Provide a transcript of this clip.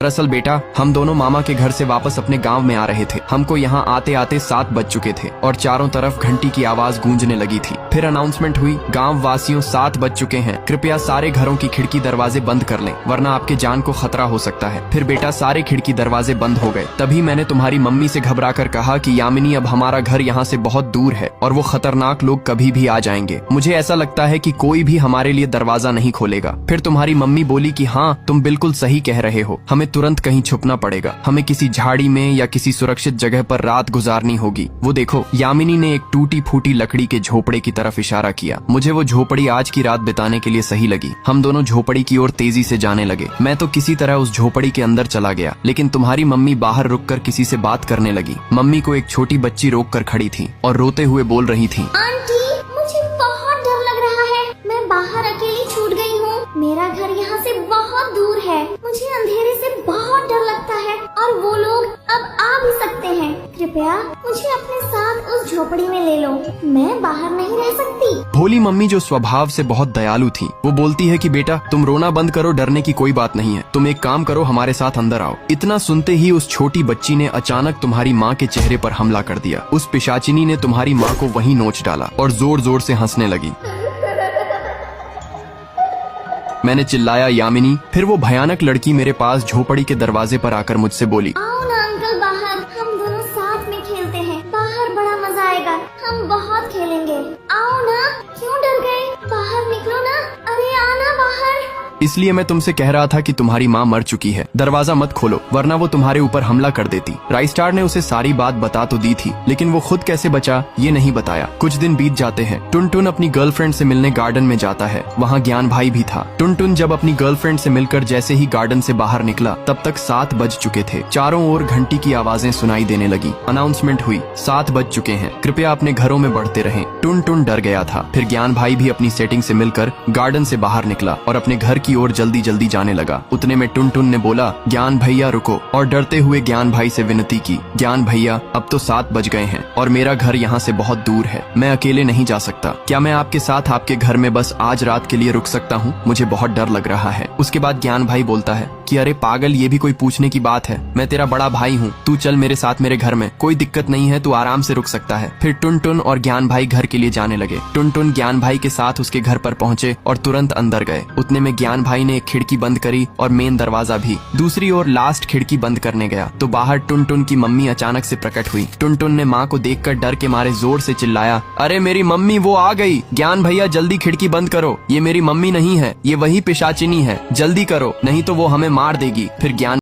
दरअसल बेटा, हम दोनों मामा के घर से वापस अपने गांव में आ रहे थे। हमको यहाँ आते आते 7 बज चुके थे और चारों तरफ घंटी की आवाज गूंजने लगी थी। फिर अनाउंसमेंट हुई, गांव वासियों 7 बज चुके हैं, कृपया सारे घरों की खिड़की दरवाजे बंद कर लें, वरना आपके जान को खतरा हो सकता है। फिर बेटा सारे खिड़की दरवाजे बंद हो गए। तभी मैंने तुम्हारी मम्मी से घबरा कर कहा कि यामिनी, अब हमारा घर यहाँ से बहुत दूर है और वो खतरनाक लोग कभी भी आ जाएंगे। मुझे ऐसा लगता है कि कोई भी हमारे लिए दरवाजा नहीं खोलेगा। फिर तुम्हारी मम्मी बोली कि हाँ, तुम बिल्कुल सही कह रहे हो, हमें तुरंत कहीं छुपना पड़ेगा। हमें किसी झाड़ी में या किसी सुरक्षित जगह पर रात गुजारनी होगी। वो देखो, यामिनी ने एक टूटी फूटी लकड़ी के झोपड़े की तरफ इशारा किया। मुझे वो झोपड़ी आज की रात बिताने के लिए सही लगी। हम दोनों झोपड़ी की ओर तेजी से जाने लगे। मैं तो किसी तरह उस झोपड़ी के अंदर चला गया, लेकिन तुम्हारी मम्मी बाहर रुककर किसी से बात करने लगी। मम्मी को एक छोटी बच्ची रोक कर खड़ी थी और रोते हुए बोल रही थी, आंटी, मुझे बहुत डर लग रहा है। मैं बाहर अकेली छूट गई हूँ। मेरा घर यहाँ से बहुत दूर है। मुझे अंधेरे से बहुत डर लगता है और वो लोग अब आ भी सकते हैं। कृपया मुझे अपने साथ उस झोपड़ी में ले लो। मैं बाहर नहीं रह सकती। भोली मम्मी, जो स्वभाव से बहुत दयालु थी, वो बोलती है कि बेटा, तुम रोना बंद करो, डरने की कोई बात नहीं है। तुम एक काम करो, हमारे साथ अंदर आओ। इतना सुनते ही उस छोटी बच्ची ने अचानक तुम्हारी माँ के चेहरे पर हमला कर दिया। उस पिशाचिनी ने तुम्हारी माँ को वहीं नोच डाला और जोर जोर से हंसने लगी। मैंने चिल्लाया, यामिनी। फिर वो भयानक लड़की मेरे पास झोपड़ी के दरवाजे पर आकर मुझसे बोली, आओ ना अंकल, बाहर हम दोनों साथ में खेलते हैं। बाहर बड़ा मजा आएगा, हम बहुत खेलेंगे। आओ ना, क्यों डर गए? बाहर निकलो ना। अरे आना बाहर। इसलिए मैं तुमसे कह रहा था कि तुम्हारी माँ मर चुकी है, दरवाजा मत खोलो, वरना वो तुम्हारे ऊपर हमला कर देती। राइस्टार ने उसे सारी बात बता तो दी थी, लेकिन वो खुद कैसे बचा ये नहीं बताया। कुछ दिन बीत जाते हैं। टुनटुन अपनी गर्लफ्रेंड से मिलने गार्डन में जाता है। वहाँ ज्ञान भाई भी था। टुनटुन जब अपनी गर्लफ्रेंड से मिलकर जैसे ही गार्डन से बाहर निकला, तब तक 7 बज चुके थे। चारों ओर घंटी की आवाजें सुनाई देने लगी। अनाउंसमेंट हुई, 7 बज चुके हैं, कृपया अपने घरों में बढ़ते रहें। टुनटुन डर गया था। फिर ज्ञान भाई भी अपनी सेटिंग से मिलकर गार्डन से बाहर निकला और अपने घर की ओर जल्दी जल्दी जाने लगा। उतने में टुनटुन ने बोला, ज्ञान भैया रुको, और डरते हुए ज्ञान भाई से विनती की, ज्ञान भैया, अब तो 7 बज गए हैं और मेरा घर यहाँ से बहुत दूर है। मैं अकेले नहीं जा सकता। क्या मैं आपके साथ आपके घर में बस आज रात के लिए रुक सकता हूँ? मुझे बहुत डर लग रहा है। उसके बाद ज्ञान भाई बोलता है कि अरे पागल, ये भी कोई पूछने की बात है? मैं तेरा बड़ा भाई हूँ, तू चल मेरे साथ मेरे घर में, कोई दिक्कत नहीं है, तू आराम से रुक सकता है। फिर टुनटुन और ज्ञान भाई घर के लिए जाने लगे। टुनटुन ज्ञान भाई के साथ उसके घर पर पहुंचे और तुरंत अंदर गए। उतने में ज्ञान भाई ने एक खिड़की बंद करी और मेन दरवाजा भी। दूसरी ओर लास्ट खिड़की बंद करने गया तो बाहर टुनटुन की मम्मी अचानक से प्रकट हुई। टुनटुन ने माँ को देखकर डर के मारे जोर से चिल्लाया, अरे मेरी मम्मी, वो आ गई। ज्ञान भैया जल्दी खिड़की बंद करो, ये मेरी मम्मी नहीं है, ये वही पिशाचिनी है, जल्दी करो, नहीं तो वो हमें मार देगी। फिर ज्ञान